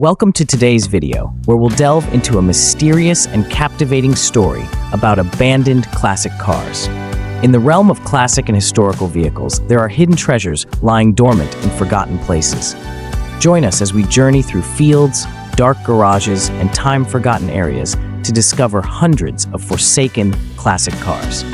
Welcome to today's video, where we'll delve into a mysterious and captivating story about abandoned classic cars. In the realm of classic and historical vehicles, there are hidden treasures lying dormant in forgotten places. Join us as we journey through fields, dark garages, and time-forgotten areas to discover hundreds of forsaken classic cars.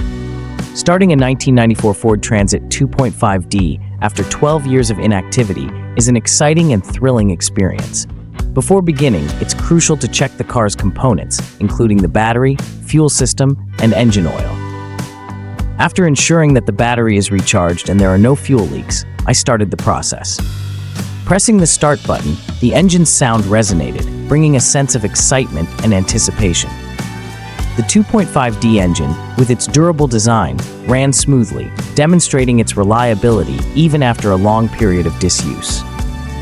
Starting a 1994 Ford Transit 2.5D after 12 years of inactivity is an exciting and thrilling experience. Before beginning, it's crucial to check the car's components, including the battery, fuel system, and engine oil. After ensuring that the battery is recharged and there are no fuel leaks, I started the process. Pressing the start button, the engine's sound resonated, bringing a sense of excitement and anticipation. The 2.5D engine, with its durable design, ran smoothly, demonstrating its reliability even after a long period of disuse.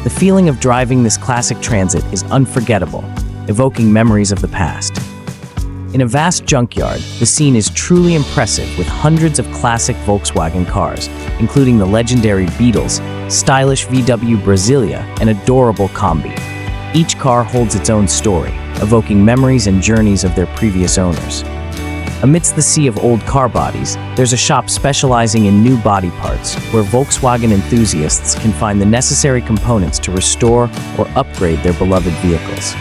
The feeling of driving this classic Transit is unforgettable, evoking memories of the past. In a vast junkyard, the scene is truly impressive with hundreds of classic Volkswagen cars, including the legendary Beetles, stylish VW Brasilia, and adorable Combi. Each car holds its own story, evoking memories and journeys of their previous owners. Amidst the sea of old car bodies, there's a shop specializing in new body parts, where Volkswagen enthusiasts can find the necessary components to restore or upgrade their beloved vehicles.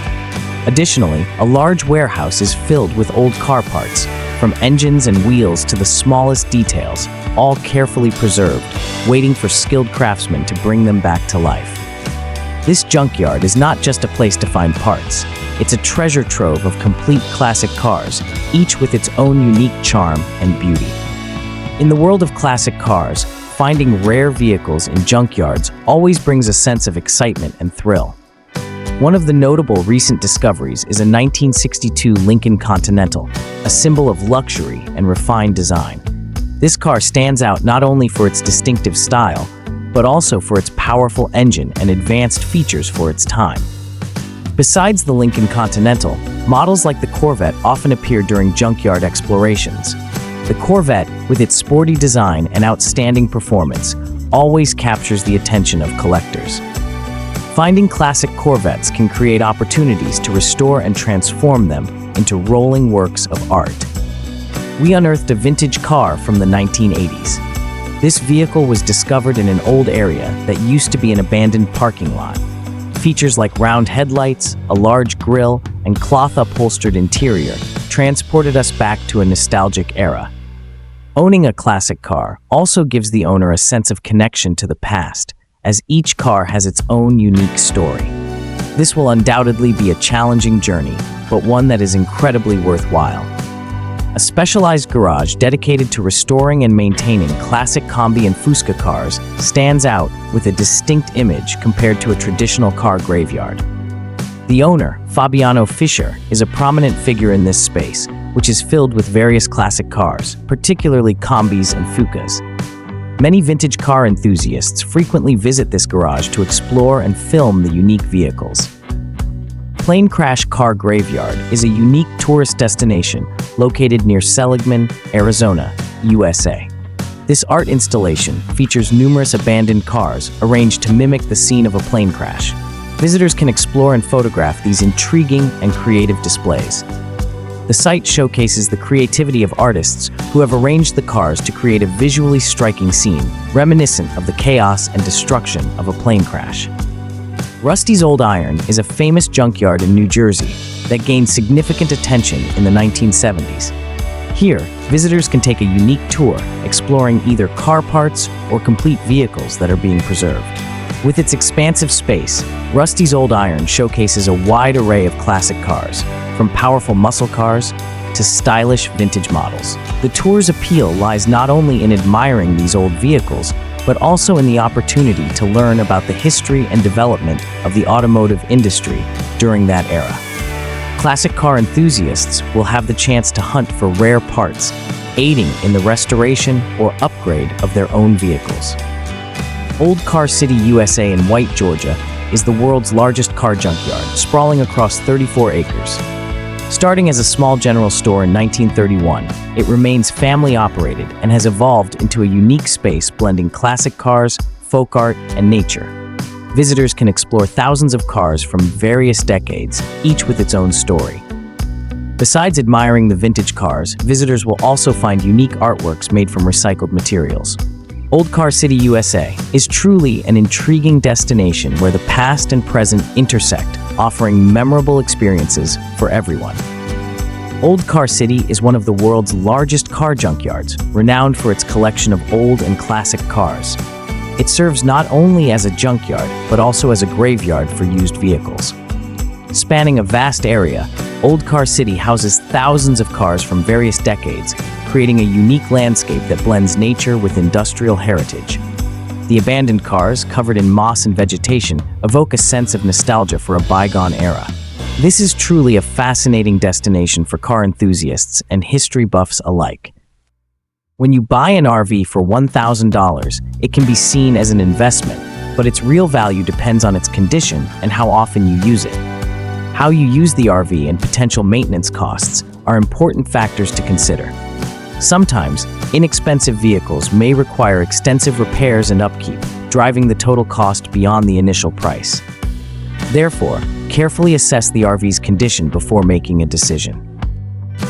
Additionally, a large warehouse is filled with old car parts, from engines and wheels to the smallest details, all carefully preserved, waiting for skilled craftsmen to bring them back to life. This junkyard is not just a place to find parts. It's a treasure trove of complete classic cars, each with its own unique charm and beauty. In the world of classic cars, finding rare vehicles in junkyards always brings a sense of excitement and thrill. One of the notable recent discoveries is a 1962 Lincoln Continental, a symbol of luxury and refined design. This car stands out not only for its distinctive style, but also for its powerful engine and advanced features for its time. Besides the Lincoln Continental, models like the Corvette often appear during junkyard explorations. The Corvette, with its sporty design and outstanding performance, always captures the attention of collectors. Finding classic Corvettes can create opportunities to restore and transform them into rolling works of art. We unearthed a vintage car from the 1980s. This vehicle was discovered in an old area that used to be an abandoned parking lot. Features like round headlights, a large grille, and cloth-upholstered interior transported us back to a nostalgic era. Owning a classic car also gives the owner a sense of connection to the past, as each car has its own unique story. This will undoubtedly be a challenging journey, but one that is incredibly worthwhile. A specialized garage dedicated to restoring and maintaining classic Combi and Fusca cars stands out with a distinct image compared to a traditional car graveyard. The owner, Fabiano Fischer, is a prominent figure in this space, which is filled with various classic cars, particularly Combis and Fucas. Many vintage car enthusiasts frequently visit this garage to explore and film the unique vehicles. Plane Crash Car Graveyard is a unique tourist destination located near Seligman, Arizona, USA. This art installation features numerous abandoned cars arranged to mimic the scene of a plane crash. Visitors can explore and photograph these intriguing and creative displays. The site showcases the creativity of artists who have arranged the cars to create a visually striking scene, reminiscent of the chaos and destruction of a plane crash. Rusty's Old Iron is a famous junkyard in New Jersey that gained significant attention in the 1970s. Here, visitors can take a unique tour, exploring either car parts or complete vehicles that are being preserved. With its expansive space, Rusty's Old Iron showcases a wide array of classic cars, from powerful muscle cars to stylish vintage models. The tour's appeal lies not only in admiring these old vehicles, but also in the opportunity to learn about the history and development of the automotive industry during that era. Classic car enthusiasts will have the chance to hunt for rare parts, aiding in the restoration or upgrade of their own vehicles. Old Car City, USA in White, Georgia, is the world's largest car junkyard, sprawling across 34 acres. Starting as a small general store in 1931, it remains family-operated and has evolved into a unique space blending classic cars, folk art, and nature. visitors can explore thousands of cars from various decades, each with its own story. Besides admiring the vintage cars, visitors will also find unique artworks made from recycled materials. Old Car City, USA is truly an intriguing destination where the past and present intersect, offering memorable experiences for everyone. Old Car City is one of the world's largest car junkyards, renowned for its collection of old and classic cars. It serves not only as a junkyard, but also as a graveyard for used vehicles. Spanning a vast area, Old Car City houses thousands of cars from various decades, creating a unique landscape that blends nature with industrial heritage. The abandoned cars, covered in moss and vegetation, evoke a sense of nostalgia for a bygone era. This is truly a fascinating destination for car enthusiasts and history buffs alike. When you buy an RV for $1,000, it can be seen as an investment, but its real value depends on its condition and how often you use it. How you use the RV and potential maintenance costs are important factors to consider. Sometimes, inexpensive vehicles may require extensive repairs and upkeep, driving the total cost beyond the initial price. Therefore, carefully assess the RV's condition before making a decision.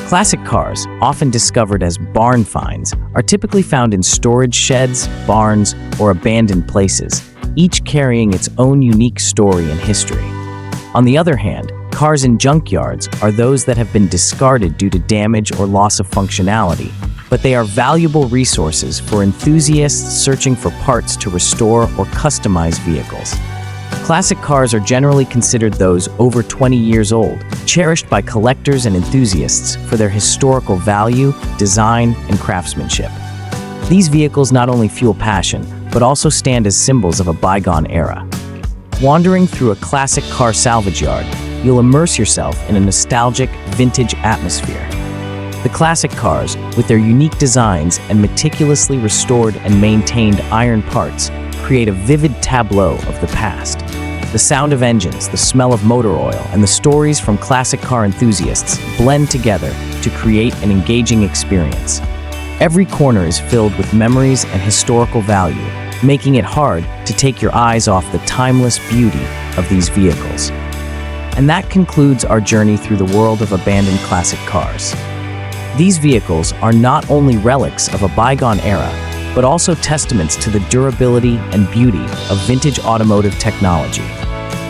Classic cars, often discovered as barn finds, are typically found in storage sheds, barns, or abandoned places, each carrying its own unique story and history. On the other hand, cars in junkyards are those that have been discarded due to damage or loss of functionality, but they are valuable resources for enthusiasts searching for parts to restore or customize vehicles. Classic cars are generally considered those over 20 years old, cherished by collectors and enthusiasts for their historical value, design, and craftsmanship. These vehicles not only fuel passion, but also stand as symbols of a bygone era. Wandering through a classic car salvage yard, you'll immerse yourself in a nostalgic, vintage atmosphere. The classic cars, with their unique designs and meticulously restored and maintained iron parts, create a vivid tableau of the past. The sound of engines, the smell of motor oil, and the stories from classic car enthusiasts blend together to create an engaging experience. Every corner is filled with memories and historical value, making it hard to take your eyes off the timeless beauty of these vehicles. And that concludes our journey through the world of abandoned classic cars. These vehicles are not only relics of a bygone era, but also testaments to the durability and beauty of vintage automotive technology.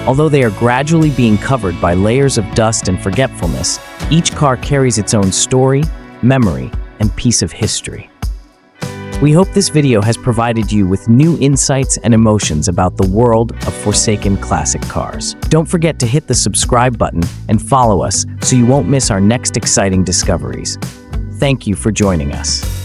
Although they are gradually being covered by layers of dust and forgetfulness, each car carries its own story, memory, and piece of history. We hope this video has provided you with new insights and emotions about the world of forsaken classic cars. Don't forget to hit the subscribe button and follow us so you won't miss our next exciting discoveries. Thank you for joining us.